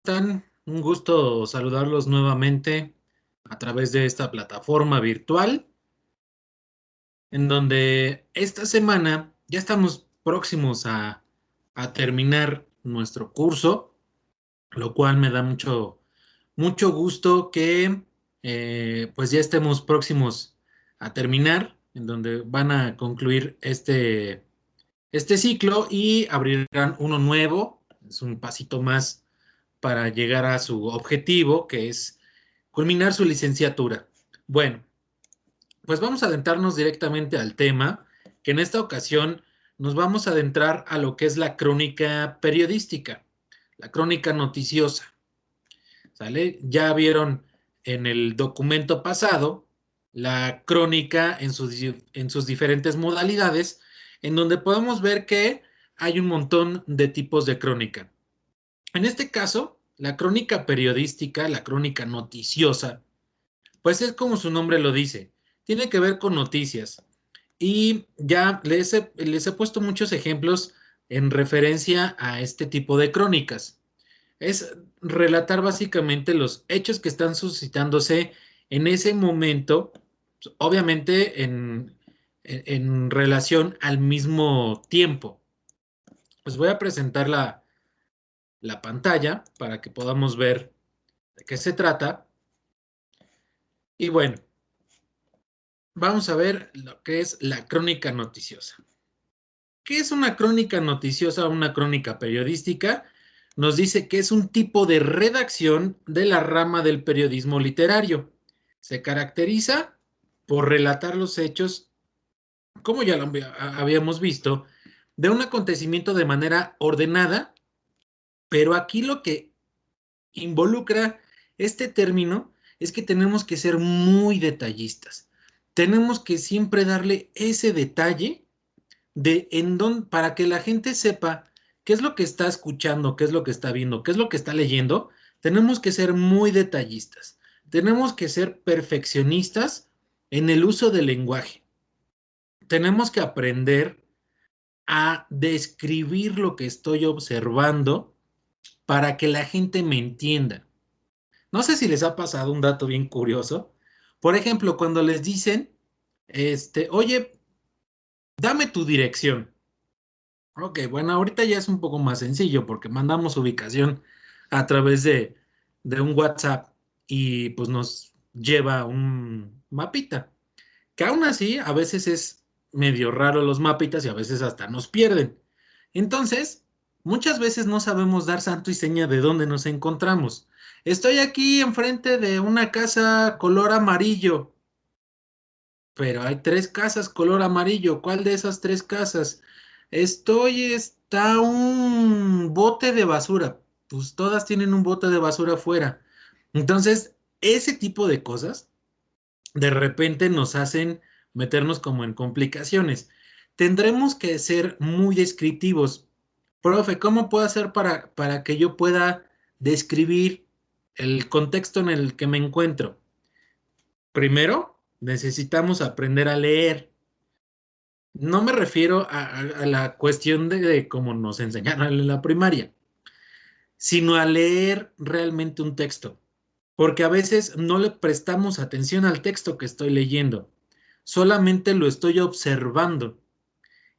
¿Están? Un gusto saludarlos nuevamente a través de esta plataforma virtual, en donde esta semana ya estamos próximos a terminar nuestro curso, lo cual me da mucho gusto que pues ya estemos próximos a terminar, en donde van a concluir este ciclo y abrirán uno nuevo. Es un pasito más para llegar a su objetivo, que es culminar su licenciatura. Bueno, pues vamos a adentrarnos directamente al tema, que en esta ocasión nos vamos a adentrar a lo que es la crónica periodística, la crónica noticiosa, ¿sale? Ya vieron en el documento pasado la crónica en sus diferentes modalidades, en donde podemos ver que hay un montón de tipos de crónica. En este caso, la crónica periodística, la crónica noticiosa, pues es como su nombre lo dice, tiene que ver con noticias. Y ya les he puesto muchos ejemplos en referencia a este tipo de crónicas. Es relatar básicamente los hechos que están suscitándose en ese momento, obviamente en relación al mismo tiempo. Pues voy a presentar la pantalla para que podamos ver de qué se trata. Y bueno, vamos a ver lo que es la crónica noticiosa. ¿Qué es una crónica noticiosa o una crónica periodística? Nos dice que es un tipo de redacción de la rama del periodismo literario. Se caracteriza por relatar los hechos, como ya lo habíamos visto, de un acontecimiento de manera ordenada, pero aquí lo que involucra este término es que tenemos que ser muy detallistas. Tenemos que siempre darle ese detalle de para que la gente sepa qué es lo que está escuchando, qué es lo que está viendo, qué es lo que está leyendo. Tenemos que ser muy detallistas. Tenemos que ser perfeccionistas en el uso del lenguaje. Tenemos que aprender a describir lo que estoy observando para que la gente me entienda. No sé si les ha pasado un dato bien curioso. Por ejemplo, cuando les dicen, oye, dame tu dirección. Ok, bueno, ahorita ya es un poco más sencillo porque mandamos ubicación a través de un WhatsApp y pues nos lleva un mapita. Que aún así, a veces es medio raro los mapitas y a veces hasta nos pierden. Entonces, muchas veces no sabemos dar santo y seña de dónde nos encontramos. Estoy aquí enfrente de una casa color amarillo, pero hay tres casas color amarillo. ¿Cuál de esas tres casas? Está un bote de basura. Pues todas tienen un bote de basura afuera. Entonces, ese tipo de cosas de repente nos hacen meternos como en complicaciones. Tendremos que ser muy descriptivos. Profe, ¿cómo puedo hacer para que yo pueda describir el contexto en el que me encuentro? Primero, necesitamos aprender a leer. No me refiero a la cuestión de cómo nos enseñaron en la primaria, sino a leer realmente un texto, porque a veces no le prestamos atención al texto que estoy leyendo, solamente lo estoy observando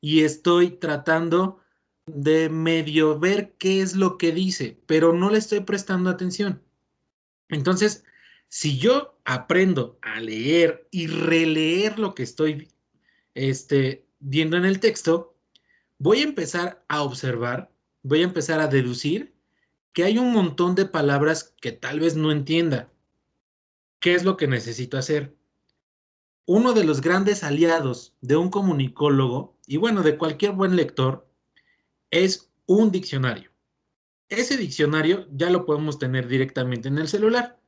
y estoy tratando de medio ver qué es lo que dice, pero no le estoy prestando atención. Entonces, si yo aprendo a leer y releer lo que estoy viendo en el texto, voy a empezar a observar, voy a empezar a deducir que hay un montón de palabras que tal vez no entienda. ¿Qué es lo que necesito hacer? Uno de los grandes aliados de un comunicólogo y bueno, de cualquier buen lector es un diccionario. Ese diccionario ya lo podemos tener directamente en el celular.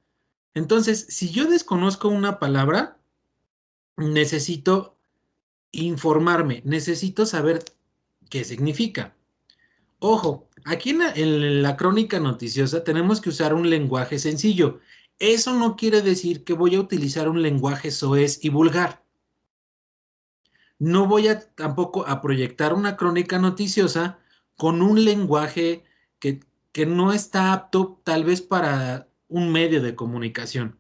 Entonces, si yo desconozco una palabra, necesito informarme, necesito saber qué significa. Ojo, aquí en la crónica noticiosa tenemos que usar un lenguaje sencillo. Eso no quiere decir que voy a utilizar un lenguaje soez y vulgar. No voy a tampoco a proyectar una crónica noticiosa con un lenguaje que que no está apto tal vez para un medio de comunicación.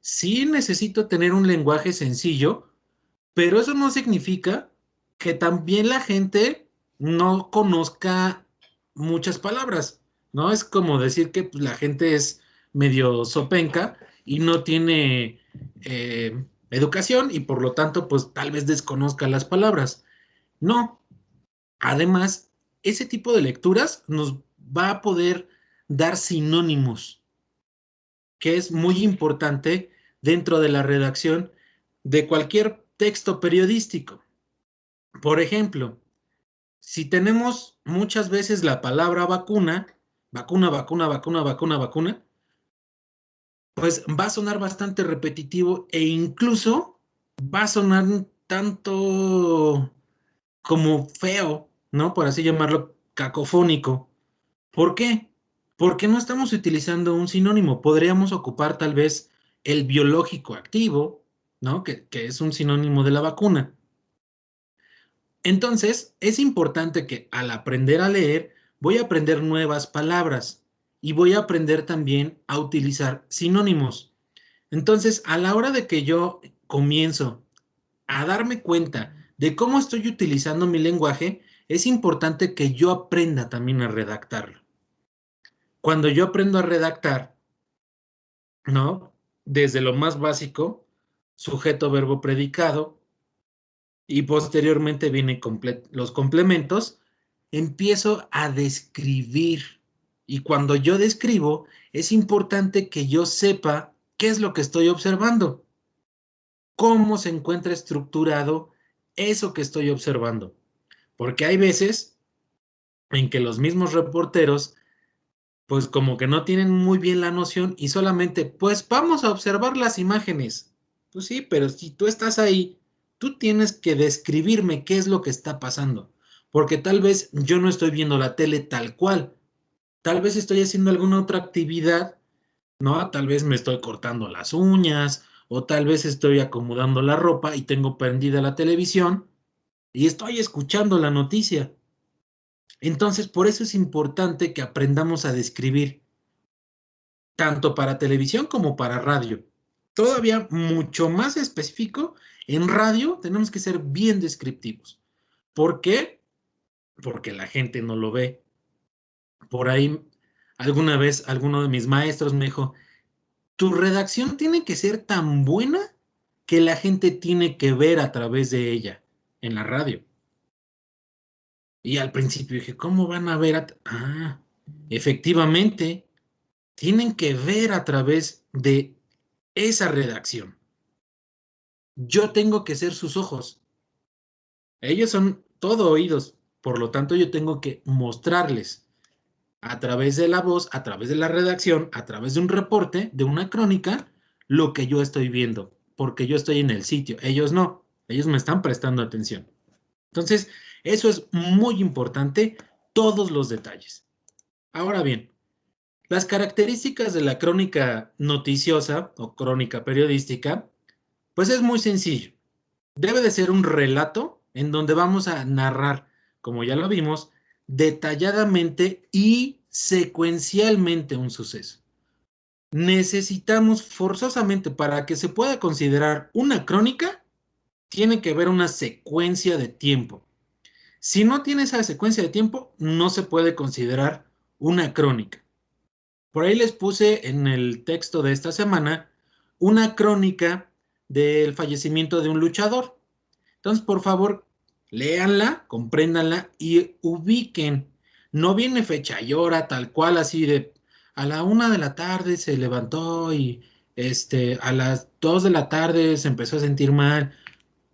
Sí necesito tener un lenguaje sencillo, pero eso no significa que también la gente no conozca muchas palabras, ¿no? Es como decir que pues, la gente es medio sopenca y no tiene educación y por lo tanto, pues tal vez desconozca las palabras. No, además, ese tipo de lecturas nos va a poder dar sinónimos, que es muy importante dentro de la redacción de cualquier texto periodístico. Por ejemplo, si tenemos muchas veces la palabra vacuna, vacuna, vacuna, vacuna, vacuna, vacuna, pues va a sonar bastante repetitivo e incluso va a sonar un tanto como feo, ¿no? Por así llamarlo, cacofónico. ¿Por qué? Porque no estamos utilizando un sinónimo. Podríamos ocupar tal vez el biológico activo, ¿no? Que es un sinónimo de la vacuna. Entonces, es importante que al aprender a leer, voy a aprender nuevas palabras y voy a aprender también a utilizar sinónimos. Entonces, a la hora de que yo comienzo a darme cuenta de cómo estoy utilizando mi lenguaje, es importante que yo aprenda también a redactarlo. Cuando yo aprendo a redactar, ¿no? Desde lo más básico, sujeto, verbo, predicado, y posteriormente vienen los complementos, empiezo a describir. Y cuando yo describo, es importante que yo sepa qué es lo que estoy observando, cómo se encuentra estructurado eso que estoy observando. Porque hay veces en que los mismos reporteros, pues como que no tienen muy bien la noción y solamente, pues vamos a observar las imágenes. Pues sí, pero si tú estás ahí, tú tienes que describirme qué es lo que está pasando, porque tal vez yo no estoy viendo la tele tal cual, tal vez estoy haciendo alguna otra actividad, ¿no? Tal vez me estoy cortando las uñas o tal vez estoy acomodando la ropa y tengo prendida la televisión y estoy escuchando la noticia. Entonces, por eso es importante que aprendamos a describir tanto para televisión como para radio. Todavía mucho más específico, en radio tenemos que ser bien descriptivos. ¿Por qué? Porque la gente no lo ve. Por ahí, alguna vez, alguno de mis maestros me dijo, tu redacción tiene que ser tan buena que la gente tiene que ver a través de ella en la radio. Y al principio dije, ¿cómo van a ver? Efectivamente, tienen que ver a través de esa redacción. Yo tengo que ser sus ojos. Ellos son todo oídos. Por lo tanto, yo tengo que mostrarles a través de la voz, a través de la redacción, a través de un reporte, de una crónica, lo que yo estoy viendo, porque yo estoy en el sitio. Ellos no. Ellos me están prestando atención. Entonces, eso es muy importante, todos los detalles. Ahora bien, las características de la crónica noticiosa o crónica periodística, pues es muy sencillo. Debe de ser un relato en donde vamos a narrar, como ya lo vimos, detalladamente y secuencialmente un suceso. Necesitamos forzosamente para que se pueda considerar una crónica, tiene que haber una secuencia de tiempo. Si no tiene esa secuencia de tiempo, no se puede considerar una crónica. Por ahí les puse en el texto de esta semana una crónica del fallecimiento de un luchador. Entonces, por favor, léanla, compréndanla y ubiquen. No viene fecha y hora tal cual así de a la 1 de la tarde se levantó y a las 2 de la tarde se empezó a sentir mal.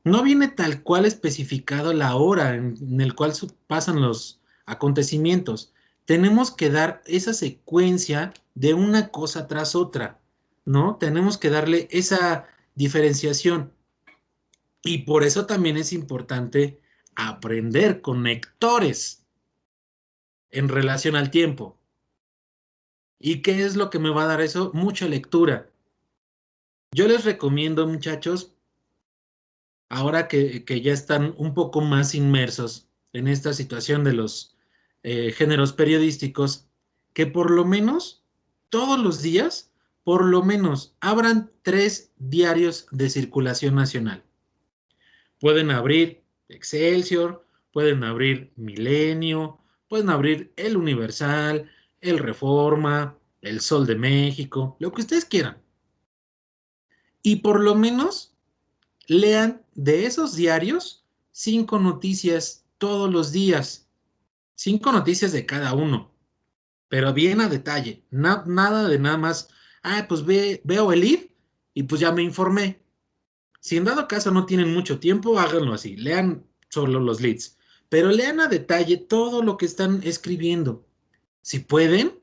No viene tal cual especificado la hora en el cual pasan los acontecimientos. Tenemos que dar esa secuencia de una cosa tras otra, ¿no? Tenemos que darle esa diferenciación. Y por eso también es importante aprender conectores en relación al tiempo. ¿Y qué es lo que me va a dar eso? Mucha lectura. Yo les recomiendo, muchachos, ahora que ya están un poco más inmersos en esta situación de los géneros periodísticos, que por lo menos todos los días, por lo menos abran 3 diarios de circulación nacional. Pueden abrir Excelsior, pueden abrir Milenio, pueden abrir El Universal, El Reforma, El Sol de México, lo que ustedes quieran. Y por lo menos lean de esos diarios 5 noticias todos los días. 5 noticias de cada uno, pero bien a detalle. Nada de nada más, pues veo el lead y pues ya me informé. Si en dado caso no tienen mucho tiempo, háganlo así. Lean solo los leads, pero lean a detalle todo lo que están escribiendo. Si pueden,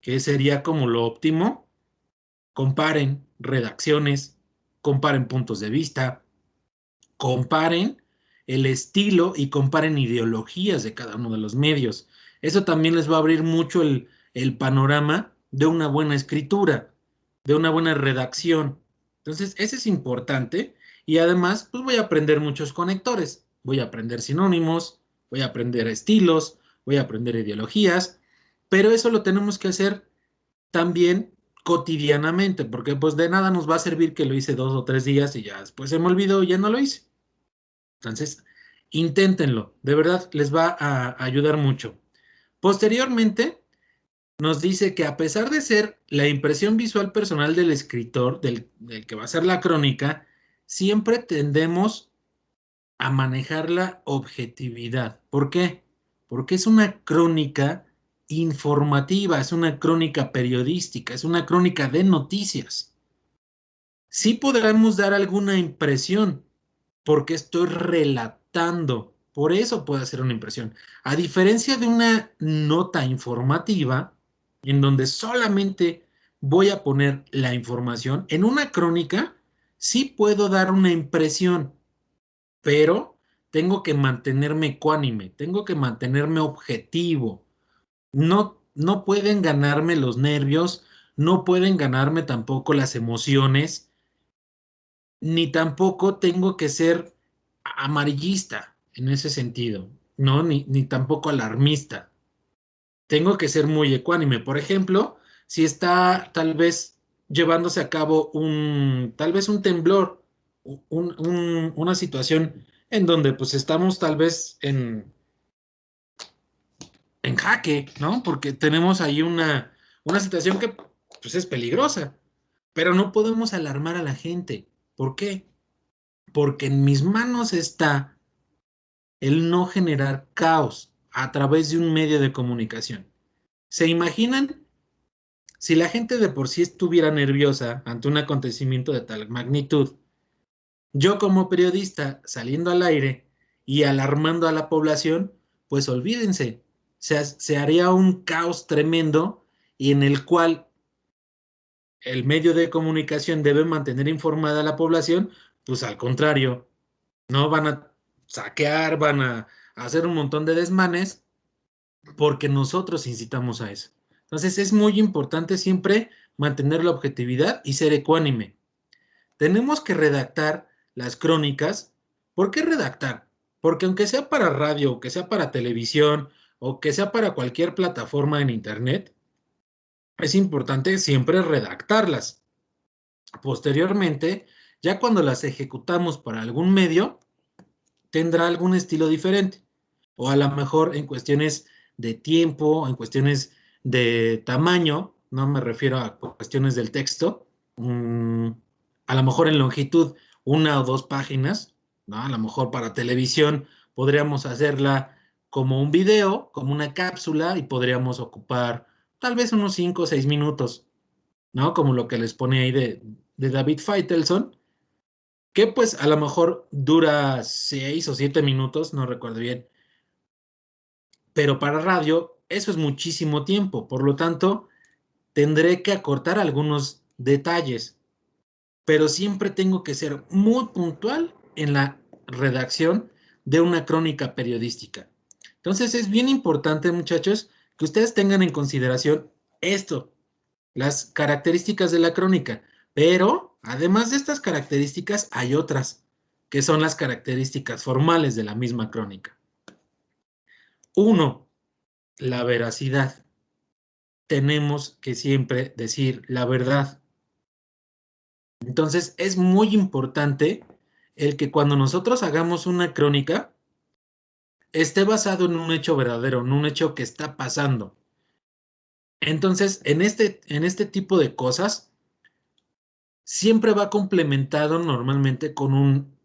que sería como lo óptimo, comparen redacciones, comparen puntos de vista, comparen el estilo y comparen ideologías de cada uno de los medios. Eso también les va a abrir mucho el panorama de una buena escritura, de una buena redacción. Entonces, eso es importante y además, pues voy a aprender muchos conectores, voy a aprender sinónimos, voy a aprender estilos, voy a aprender ideologías, pero eso lo tenemos que hacer también cotidianamente, porque pues de nada nos va a servir que lo hice 2 o 3 días y ya después se me olvidó y ya no lo hice. Entonces, inténtenlo, de verdad les va a ayudar mucho. Posteriormente, nos dice que a pesar de ser la impresión visual personal del escritor, del que va a ser la crónica, siempre tendemos a manejar la objetividad. ¿Por qué? Porque es una crónica informativa, es una crónica periodística, es una crónica de noticias. Sí podremos dar alguna impresión, porque estoy relatando. Por eso puede hacer una impresión. A diferencia de una nota informativa, en donde solamente voy a poner la información, en una crónica sí puedo dar una impresión, pero tengo que mantenerme ecuánime, tengo que mantenerme objetivo. No pueden ganarme los nervios, no pueden ganarme tampoco las emociones, ni tampoco tengo que ser amarillista en ese sentido, ¿no? Ni tampoco alarmista. Tengo que ser muy ecuánime. Por ejemplo, si está tal vez llevándose a cabo tal vez un temblor, una situación en donde pues estamos tal vez en jaque, ¿no? Porque tenemos ahí una situación que pues es peligrosa, pero no podemos alarmar a la gente. ¿Por qué? Porque en mis manos está el no generar caos a través de un medio de comunicación. ¿Se imaginan si la gente de por sí estuviera nerviosa ante un acontecimiento de tal magnitud? Yo como periodista saliendo al aire y alarmando a la población, pues olvídense, se haría un caos tremendo y en el cual el medio de comunicación debe mantener informada a la población, pues al contrario, no van a saquear, van a hacer un montón de desmanes porque nosotros incitamos a eso. Entonces es muy importante siempre mantener la objetividad y ser ecuánime. Tenemos que redactar las crónicas. ¿Por qué redactar? Porque aunque sea para radio, o que sea para televisión, o que sea para cualquier plataforma en internet, es importante siempre redactarlas. Posteriormente, ya cuando las ejecutamos para algún medio, tendrá algún estilo diferente. O a lo mejor en cuestiones de tiempo, en cuestiones de tamaño, no me refiero a cuestiones del texto, a lo mejor en longitud 1 o 2 páginas, ¿no? A lo mejor para televisión podríamos hacerla como un video, como una cápsula y podríamos ocupar tal vez unos 5 o 6 minutos, ¿no? Como lo que les pone ahí de David Feitelson, que pues a lo mejor dura 6 o 7 minutos, no recuerdo bien, pero para radio eso es muchísimo tiempo, por lo tanto tendré que acortar algunos detalles, pero siempre tengo que ser muy puntual en la redacción de una crónica periodística. Entonces es bien importante, muchachos, que ustedes tengan en consideración esto, las características de la crónica, pero además de estas características hay otras, que son las características formales de la misma crónica. Uno, la veracidad. tenemos que siempre decir la verdad. Entonces, es muy importante el que cuando nosotros hagamos una crónica, esté basado en un hecho verdadero, en un hecho que está pasando. Entonces, en este tipo de cosas, siempre va complementado normalmente con un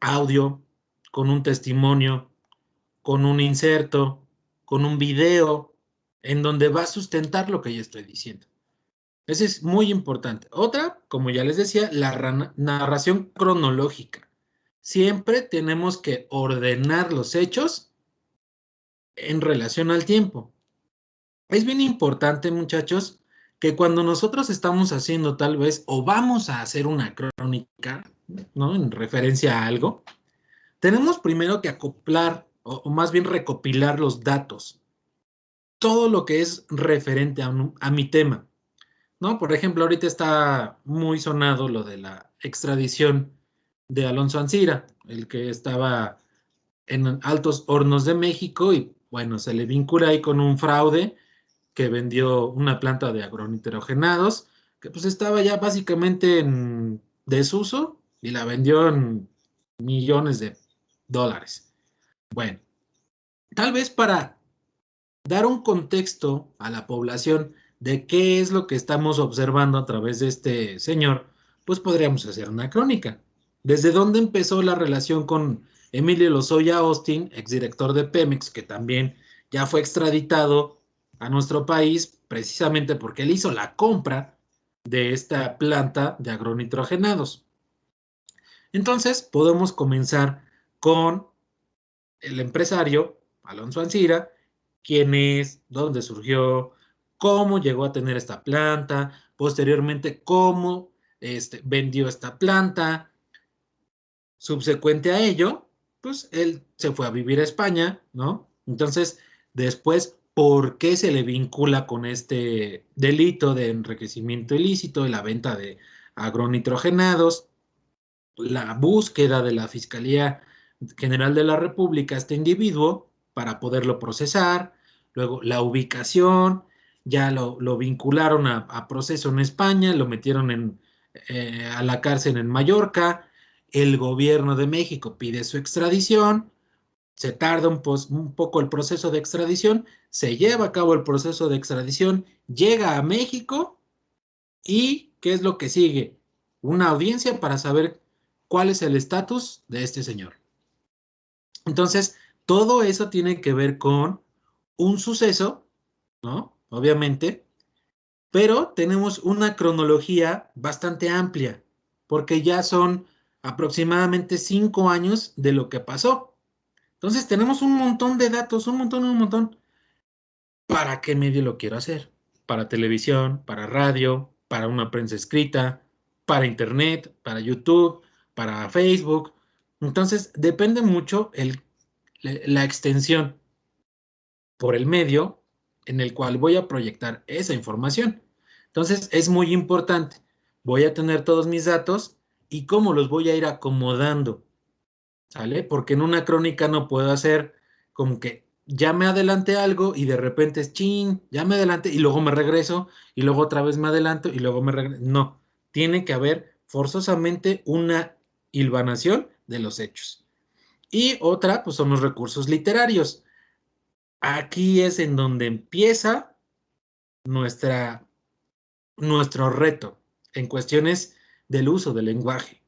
audio, con un testimonio, con un inserto, con un video, en donde va a sustentar lo que yo estoy diciendo. Eso es muy importante. Otra, como ya les decía, la narración cronológica. Siempre tenemos que ordenar los hechos en relación al tiempo. Es bien importante, muchachos, que cuando nosotros estamos haciendo tal vez o vamos a hacer una crónica, ¿no? En referencia a algo, tenemos primero que acoplar o más bien recopilar los datos, todo lo que es referente a mi tema, ¿no? Por ejemplo, ahorita está muy sonado lo de la extradición de Alonso Ancira, el que estaba en Altos Hornos de México y bueno, se le vincula ahí con un fraude que vendió una planta de agronitrogenados que pues estaba ya básicamente en desuso y la vendió en millones de dólares. Bueno, tal vez para dar un contexto a la población de qué es lo que estamos observando a través de este señor, pues podríamos hacer una crónica. ¿Desde dónde empezó la relación con Emilio Lozoya Austin, exdirector de Pemex, que también ya fue extraditado a nuestro país precisamente porque él hizo la compra de esta planta de agronitrogenados? Entonces, podemos comenzar con el empresario Alonso Ancira, quién es, dónde surgió, cómo llegó a tener esta planta, posteriormente cómo vendió esta planta. Subsecuente a ello, pues él se fue a vivir a España, ¿no? Entonces, después, ¿por qué se le vincula con este delito de enriquecimiento ilícito y la venta de agronitrogenados? La búsqueda de la Fiscalía General de la República a este individuo para poderlo procesar, luego la ubicación, ya lo vincularon a proceso en España, lo metieron a la cárcel en Mallorca, el gobierno de México pide su extradición, se tarda un poco el proceso de extradición, se lleva a cabo el proceso de extradición, llega a México y ¿qué es lo que sigue? Una audiencia para saber cuál es el estatus de este señor. Entonces, todo eso tiene que ver con un suceso, ¿no? Obviamente, pero tenemos una cronología bastante amplia, porque ya son aproximadamente 5 años de lo que pasó. Entonces, tenemos un montón de datos, un montón. ¿Para qué medio lo quiero hacer? Para televisión, para radio, para una prensa escrita, para internet, para YouTube, para Facebook. Entonces, depende mucho la extensión por el medio en el cual voy a proyectar esa información. Entonces, es muy importante. Voy a tener todos mis datos y cómo los voy a ir acomodando, ¿sale? Porque en una crónica no puedo hacer como que ya me adelanté algo y de repente es chin, ya me adelanté y luego me regreso y luego otra vez me adelanto y luego me regreso. No, tiene que haber forzosamente una hilvanación de los hechos. Y otra, pues son los recursos literarios. Aquí es en donde empieza nuestra, nuestro reto en cuestiones del uso del lenguaje.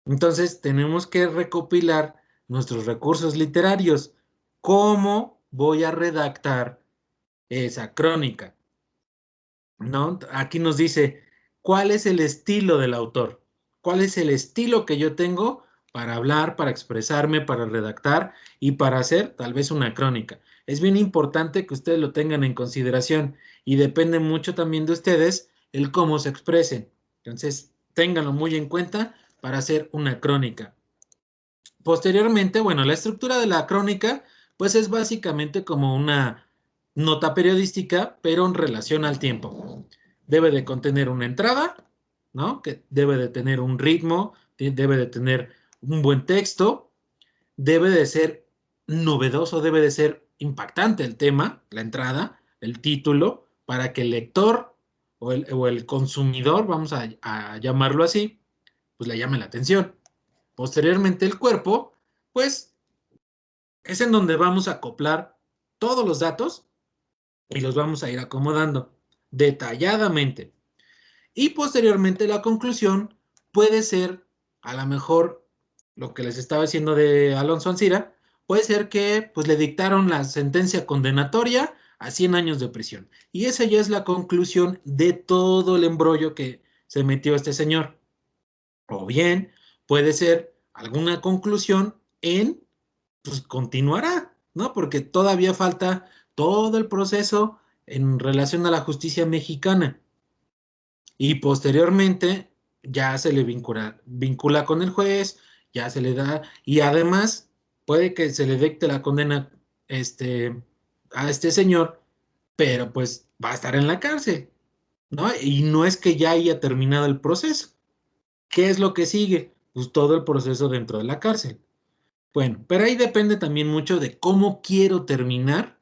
Entonces, tenemos que recopilar nuestros recursos literarios. ¿Cómo voy a redactar esa crónica? ¿No? Aquí nos dice, ¿cuál es el estilo del autor? ¿Cuál es el estilo que yo tengo para hablar, para expresarme, para redactar y para hacer tal vez una crónica? Es bien importante que ustedes lo tengan en consideración y depende mucho también de ustedes el cómo se expresen. Entonces, ténganlo muy en cuenta para hacer una crónica. Posteriormente, bueno, la estructura de la crónica, pues es básicamente como una nota periodística, pero en relación al tiempo. Debe de contener una entrada, ¿no? Que debe de tener un ritmo, debe de tener un buen texto, debe de ser novedoso, debe de ser impactante el tema, la entrada, el título, para que el lector o el consumidor, vamos a llamarlo así, pues le llame la atención. Posteriormente el cuerpo, pues es en donde vamos a acoplar todos los datos y los vamos a ir acomodando detalladamente. Y posteriormente la conclusión puede ser, a lo mejor, lo que les estaba diciendo de Alonso Ancira, puede ser que pues le dictaron la sentencia condenatoria a 100 años de prisión. Y esa ya es la conclusión de todo el embrollo que se metió este señor. O bien puede ser alguna conclusión en, pues continuará, ¿no? Porque todavía falta todo el proceso en relación a la justicia mexicana. Y posteriormente ya se le vincula con el juez, ya se le da, y además puede que se le dicte la condena a este señor, pero pues va a estar en la cárcel, ¿no? Y no es que ya haya terminado el proceso. ¿Qué es lo que sigue? Pues todo el proceso dentro de la cárcel. Bueno, pero ahí depende también mucho de cómo quiero terminar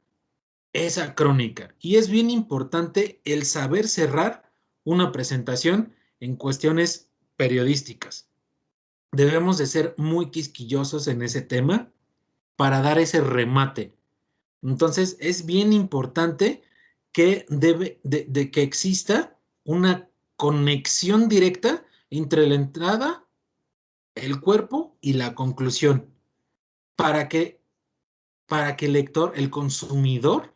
esa crónica. Y es bien importante el saber cerrar una presentación en cuestiones periodísticas. Debemos de ser muy quisquillosos en ese tema para dar ese remate. Entonces, es bien importante que de que exista una conexión directa entre la entrada, el cuerpo y la conclusión para que, para que el lector, el consumidor,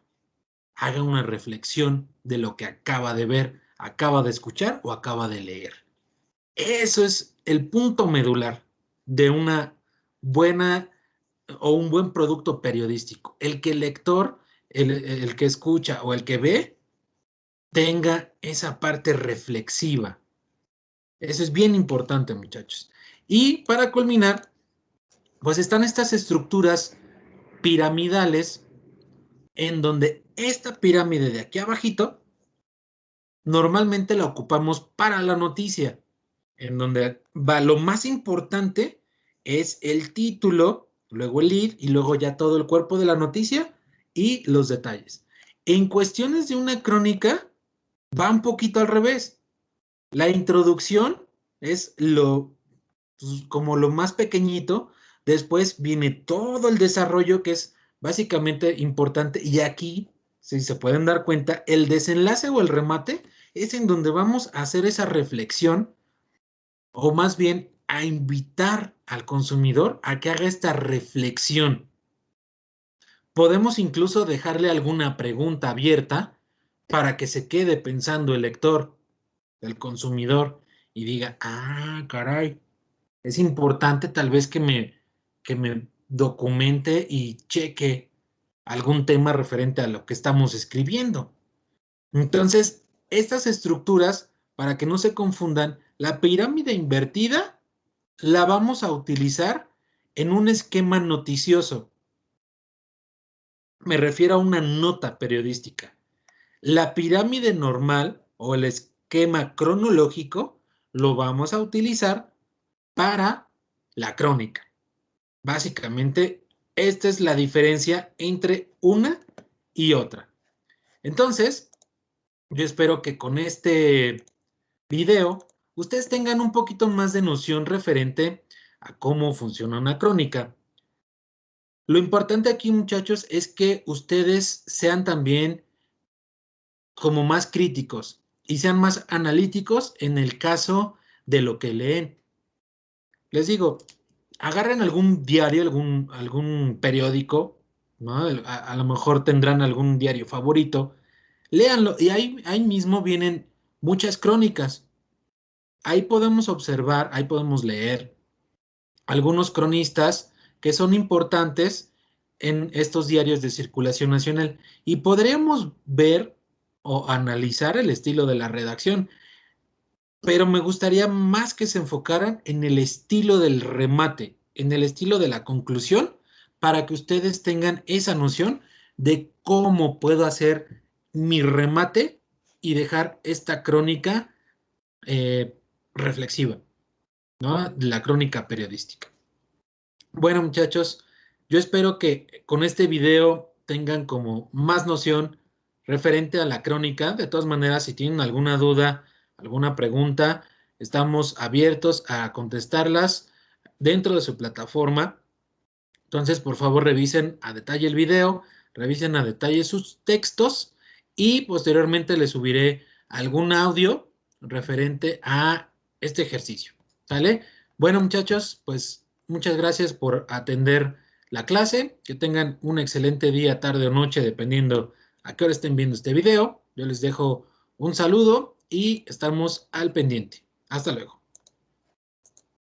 haga una reflexión de lo que acaba de ver, acaba de escuchar o acaba de leer. Eso es el punto medular de una buena o un buen producto periodístico. El que el lector, el que escucha o el que ve, tenga esa parte reflexiva. Eso es bien importante, muchachos. Y para culminar, pues están estas estructuras piramidales en donde esta pirámide de aquí abajito normalmente la ocupamos para la noticia, en donde va lo más importante es el título, luego el lead y luego ya todo el cuerpo de la noticia y los detalles. En cuestiones de una crónica va un poquito al revés. La introducción es pues, como lo más pequeñito, después viene todo el desarrollo que es básicamente importante y aquí, si se pueden dar cuenta, el desenlace o el remate es en donde vamos a hacer esa reflexión o más bien a invitar al consumidor a que haga esta reflexión. Podemos incluso dejarle alguna pregunta abierta para que se quede pensando el lector, el consumidor, y diga, ah, caray, es importante tal vez que me documente y cheque algún tema referente a lo que estamos escribiendo. Entonces, estas estructuras, para que no se confundan, la pirámide invertida la vamos a utilizar en un esquema noticioso. Me refiero a una nota periodística. La pirámide normal o el esquema cronológico lo vamos a utilizar para la crónica. Básicamente, esta es la diferencia entre una y otra. Entonces, yo espero que con este video ustedes tengan un poquito más de noción referente a cómo funciona una crónica. Lo importante aquí, muchachos, es que ustedes sean también como más críticos y sean más analíticos en el caso de lo que leen. Les digo, agarren algún diario, algún periódico, ¿no? A lo mejor tendrán algún diario favorito, léanlo y ahí mismo vienen muchas crónicas. Ahí podemos observar, ahí podemos leer algunos cronistas que son importantes en estos diarios de circulación nacional y podríamos ver o analizar el estilo de la redacción, pero me gustaría más que se enfocaran en el estilo del remate, en el estilo de la conclusión, para que ustedes tengan esa noción de cómo puedo hacer mi remate y dejar esta crónica eh, reflexiva, ¿no? La crónica periodística. Bueno, muchachos, yo espero que con este video tengan como más noción referente a la crónica. De todas maneras, si tienen alguna duda, alguna pregunta, estamos abiertos a contestarlas dentro de su plataforma. Entonces, por favor, revisen a detalle el video, revisen a detalle sus textos y posteriormente les subiré algún audio referente a este ejercicio. ¿Sale? Bueno, muchachos, pues muchas gracias por atender la clase. Que tengan un excelente día, tarde o noche, dependiendo a qué hora estén viendo este video. Yo les dejo un saludo y estamos al pendiente. Hasta luego.